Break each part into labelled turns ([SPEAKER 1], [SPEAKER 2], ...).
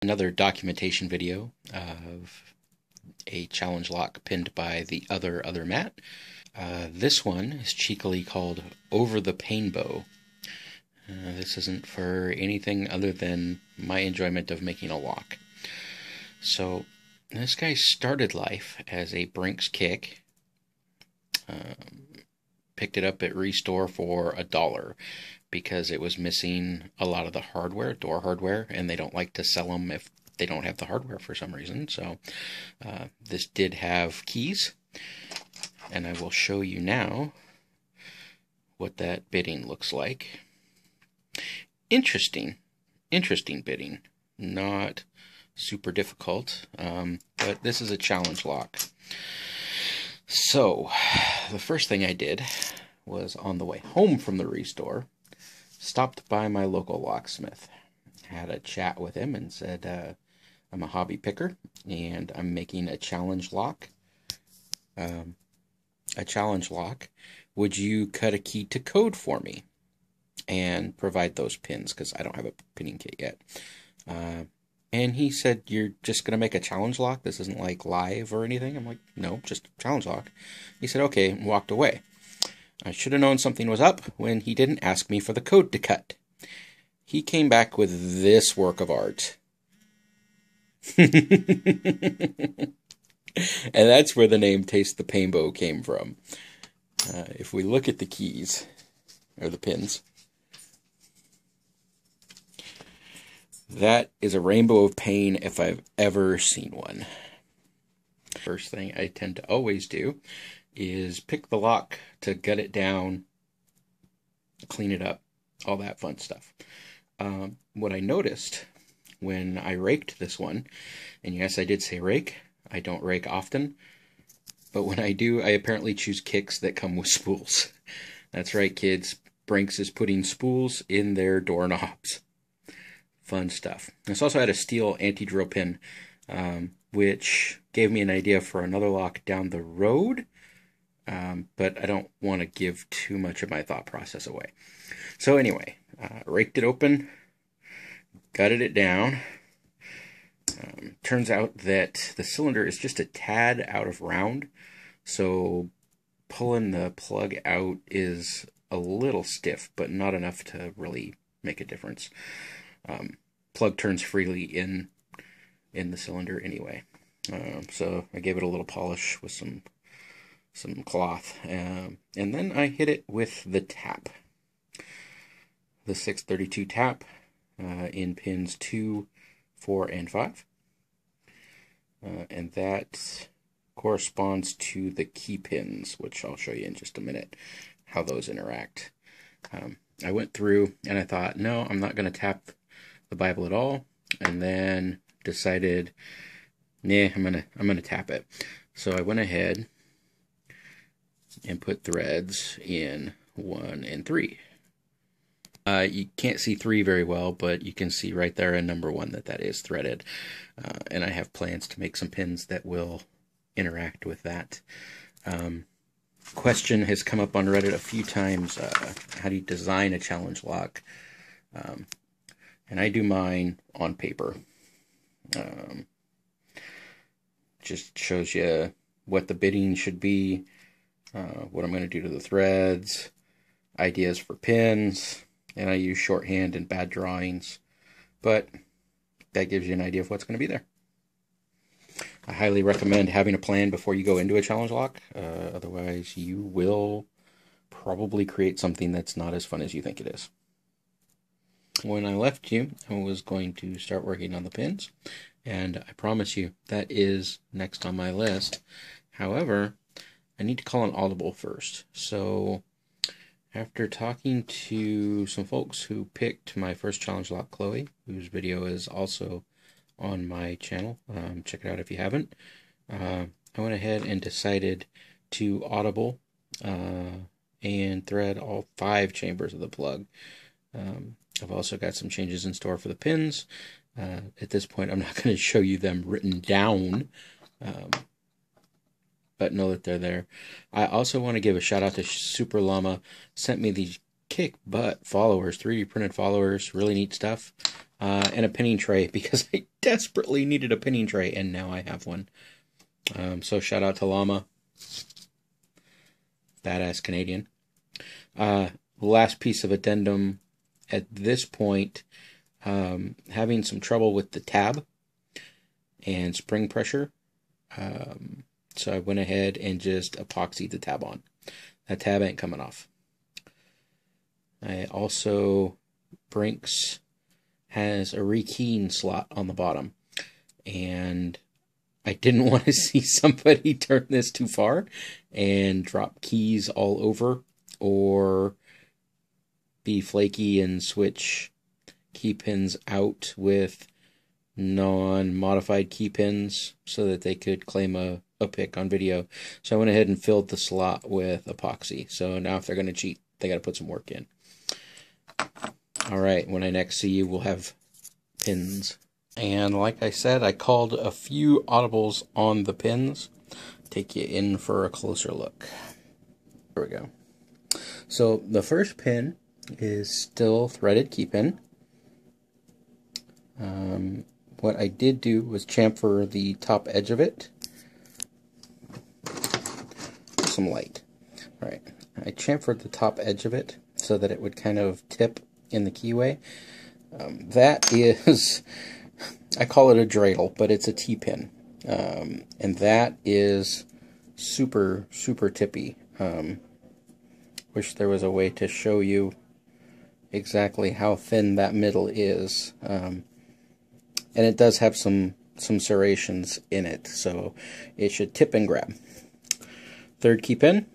[SPEAKER 1] Another documentation video of a challenge lock pinned by the other Matt. This one is cheekily called Over the PAINbow. This isn't for anything other than my enjoyment of making a lock. So this guy started life as a Brinks kick. Picked it up at Restore for $1 because it was missing a lot of the hardware, door hardware, and they don't like to sell them if they don't have the hardware for some reason. So this did have keys, and I will show you now what that bitting looks like. Interesting bitting, not super difficult, but this is a challenge lock. So the first thing I did was, on the way home from the Restore, stopped by my local locksmith, had a chat with him and said, I'm a hobby picker and I'm making a challenge lock. Would you cut a key to code for me and provide those pins, because I don't have a pinning kit yet. And he said, you're just going to make a challenge lock? This isn't like live or anything? I'm like, no, just a challenge lock. He said, okay, and walked away. I should have known something was up when he didn't ask me for the code to cut. He came back with this work of art. And that's where the name Taste the PAINbow came from. If we look at the keys, or the pins, that is a rainbow of pain if I've ever seen one. First thing I tend to always do is pick the lock to gut it down, clean it up, all that fun stuff. What I noticed when I raked this one, and yes, I did say rake, I don't rake often, but when I do, I apparently choose kicks that come with spools. That's right, kids. Brinks is putting spools in their doorknobs. Fun stuff. This also had a steel anti-drill pin, which gave me an idea for another lock down the road, but I don't want to give too much of my thought process away. So anyway, raked it open, gutted it down. Turns out that the cylinder is just a tad out of round, so pulling the plug out is a little stiff, but not enough to really make a difference. Plug turns freely in the cylinder anyway. So I gave it a little polish with some cloth, and then I hit it with the tap, the 632 tap, in pins 2, 4, and 5, and that corresponds to the key pins, which I'll show you in just a minute how those interact. I went through and I thought, no, I'm not going to tap the Bible at all, and then decided, nah, I'm gonna tap it. So I went ahead and put threads in 1 and 3. You can't see 3 very well, but you can see right there in number 1 that is threaded. And I have plans to make some pins that will interact with that. Question has come up on Reddit a few times, how do you design a challenge lock? And I do mine on paper. Just shows you what the bitting should be, what I'm going to do to the threads, ideas for pins, and I use shorthand and bad drawings, but that gives you an idea of what's going to be there. I highly recommend having a plan before you go into a challenge lock, otherwise you will probably create something that's not as fun as you think it is. When I left you, I was going to start working on the pins, and I promise you that is next on my list. However, I need to call an audible first. So after talking to some folks who picked my first challenge lock, Chloe, whose video is also on my channel, check it out if you haven't, I went ahead and decided to audible and thread all 5 chambers of the plug. I've also got some changes in store for the pins. At this point, I'm not going to show you them written down, but know that they're there. I also want to give a shout out to Super Llama. Sent me these kick butt followers, 3D printed followers, really neat stuff. And a pinning tray, because I desperately needed a pinning tray, and now I have one. So shout out to Llama. Badass Canadian. Last piece of addendum at this point, having some trouble with the tab and spring pressure. So I went ahead and just epoxied the tab on. That tab ain't coming off. I also, Brinks has a rekeying slot on the bottom, and I didn't want to see somebody turn this too far and drop keys all over, or be flaky and switch key pins out with non-modified key pins so that they could claim a pick on video. So I went ahead and filled the slot with epoxy. So now if they're going to cheat, they got to put some work in. Alright, when I next see you, we'll have pins. And like I said, I called a few audibles on the pins. Take you in for a closer look. Here we go. So the first pin is still threaded key pin. What I did do was chamfer the top edge of it. Some light. Alright, I chamfered the top edge of it so that it would kind of tip in the keyway. That is, I call it a dreidel, but it's a T-pin. And that is super, super tippy. Wish there was a way to show you exactly how thin that middle is. And it does have some serrations in it, so it should tip and grab. Third key pin,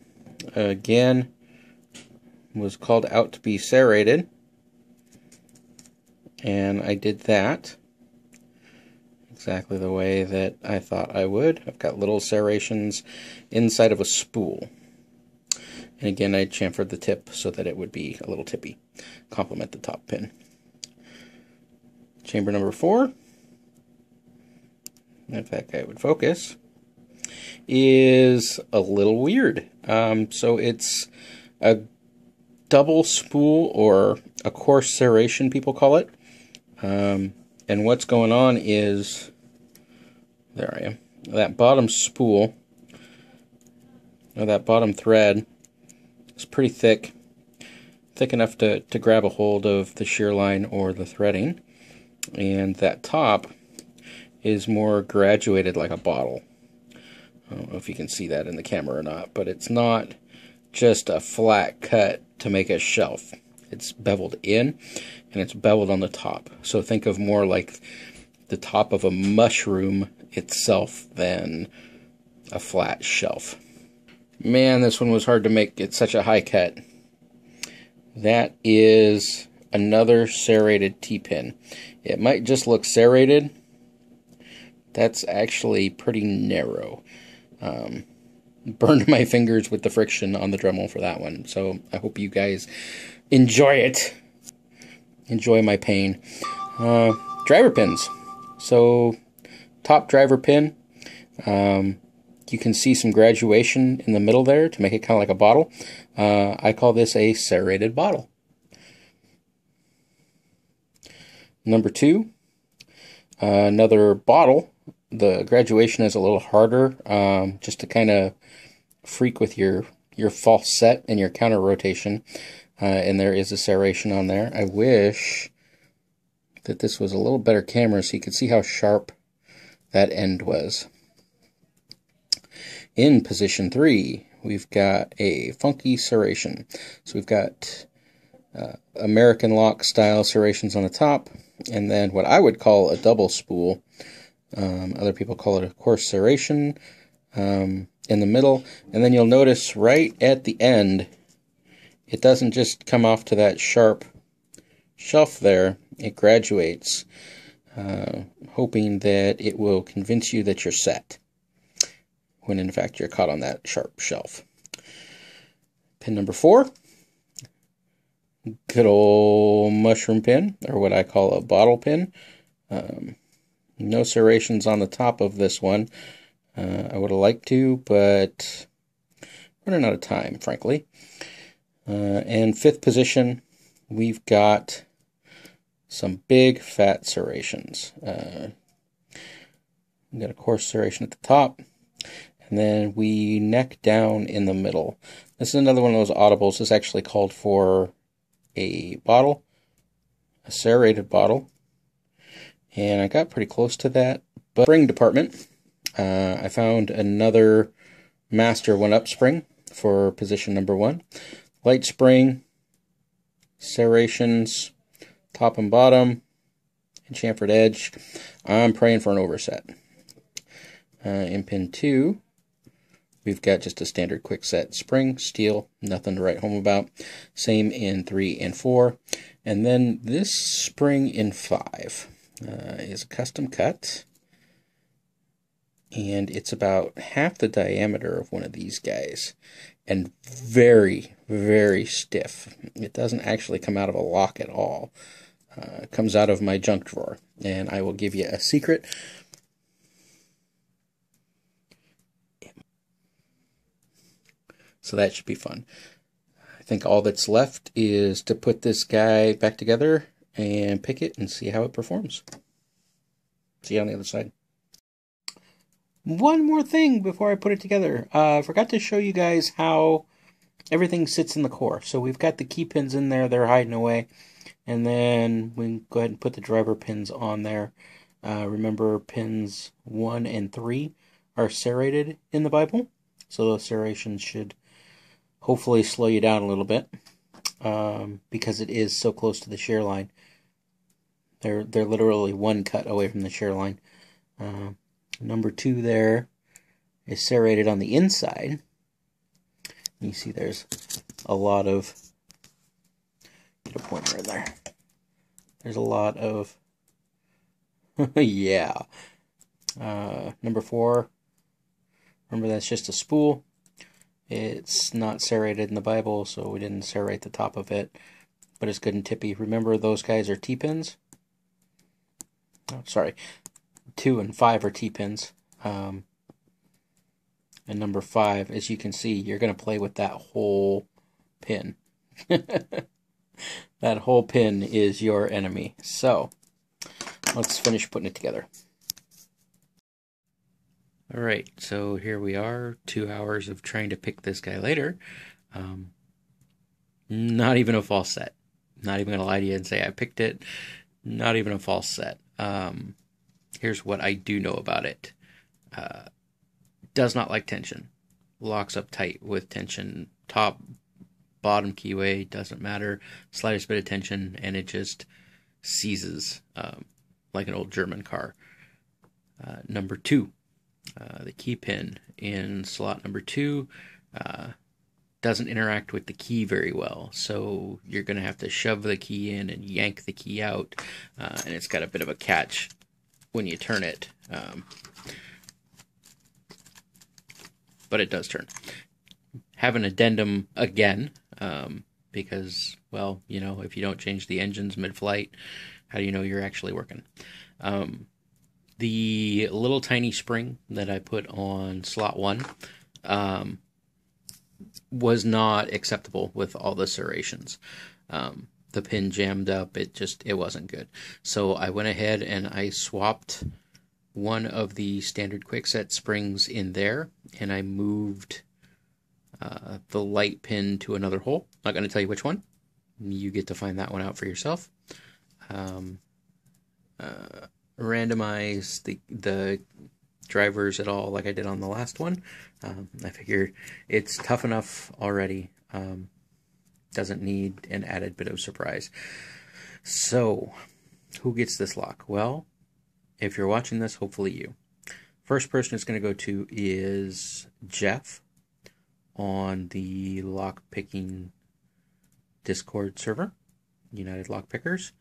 [SPEAKER 1] again, was called out to be serrated, and I did that exactly the way that I thought I would. I've got little serrations inside of a spool. And again, I chamfered the tip so that it would be a little tippy, complement the top pin. Chamber number 4, if that guy would focus, is a little weird. So it's a double spool, or a coarse serration, people call it. And what's going on is, there I am, that bottom spool, or that bottom thread, is pretty thick enough to grab a hold of the shear line or the threading, and that top is more graduated like a bottle. I don't know if you can see that in the camera or not, but it's not just a flat cut to make a shelf. It's beveled in, and it's beveled on the top. So think of more like the top of a mushroom itself than a flat shelf. Man, this one was hard to make. It's such a high cut. That is another serrated T-pin. It might just look serrated. That's actually pretty narrow. Burned my fingers with the friction on the Dremel for that one. So I hope you guys enjoy it. Enjoy my pain. Driver pins. So top driver pin. You can see some graduation in the middle there to make it kind of like a bottle. I call this a serrated bottle. Number 2, another bottle. The graduation is a little harder, just to kind of freak with your false set and your counter rotation. And there is a serration on there. I wish that this was a little better camera so you could see how sharp that end was. In position 3, we've got a funky serration. So we've got American lock style serrations on the top, and then what I would call a double spool. Other people call it a coarse serration in the middle. And then you'll notice right at the end, it doesn't just come off to that sharp shelf there. It graduates, hoping that it will convince you that you're set, when in fact you're caught on that sharp shelf. Pin number 4, good old mushroom pin, or what I call a bottle pin. No serrations on the top of this one. I would have liked to, but running out of time, frankly. And fifth position, we've got some big fat serrations. We've got a coarse serration at the top, and then we neck down in the middle. This is another one of those audibles. This actually called for a bottle, a serrated bottle, and I got pretty close to that. But spring department, I found another Master 1-Up spring for position number 1. Light spring, serrations, top and bottom, and chamfered edge. I'm praying for an overset. In pin 2, we've got just a standard quick set spring, steel, nothing to write home about. Same in 3 and 4. And then this spring in 5 is a custom cut. And it's about half the diameter of one of these guys. And very, very stiff. It doesn't actually come out of a lock at all. It comes out of my junk drawer. And I will give you a secret. So that should be fun. I think all that's left is to put this guy back together and pick it and see how it performs. See you on the other side. One more thing before I put it together. I forgot to show you guys how everything sits in the core. So we've got the key pins in there, they're hiding away. And then we can go ahead and put the driver pins on there. Remember, pins 1 and 3 are serrated in the Bible. So those serrations should hopefully slow you down a little bit. Because it is so close to the shear line. They're literally one cut away from the shear line. Number 2 there is serrated on the inside. You see there's a lot of, get a pointer in there. There's a lot of, yeah. Number 4, remember that's just a spool. It's not serrated in the Bible, so we didn't serrate the top of it. But it's good and tippy. Remember those guys are T-pins? Oh, sorry. 2 and 5 are T-pins. And number 5, as you can see, you're going to play with that whole pin. That whole pin is your enemy. So, let's finish putting it together. Alright, so here we are, 2 hours of trying to pick this guy later. Not even a false set. Not even going to lie to you and say I picked it. Not even a false set. Here's what I do know about it. Does not like tension. Locks up tight with tension. Top, bottom keyway, doesn't matter. Slightest bit of tension, and it just seizes like an old German car. Number 2, the key pin in slot number 2 doesn't interact with the key very well, so you're going to have to shove the key in and yank the key out, and it's got a bit of a catch when you turn it, but it does turn. Have an addendum again, because, well, you know, if you don't change the engines mid-flight, how do you know you're actually working? The little tiny spring that I put on slot 1 was not acceptable with all the serrations. The pin jammed up, it wasn't good. So I went ahead and I swapped one of the standard quickset springs in there, and I moved the light pin to another hole. Not going to tell you which one. You get to find that one out for yourself. Randomize the drivers at all like I did on the last one. I figured it's tough enough already. Doesn't need an added bit of surprise. So, who gets this lock? Well, if you're watching this, hopefully you. First person it's going to go to is Jeff on the lock picking Discord server, United Lock Pickers.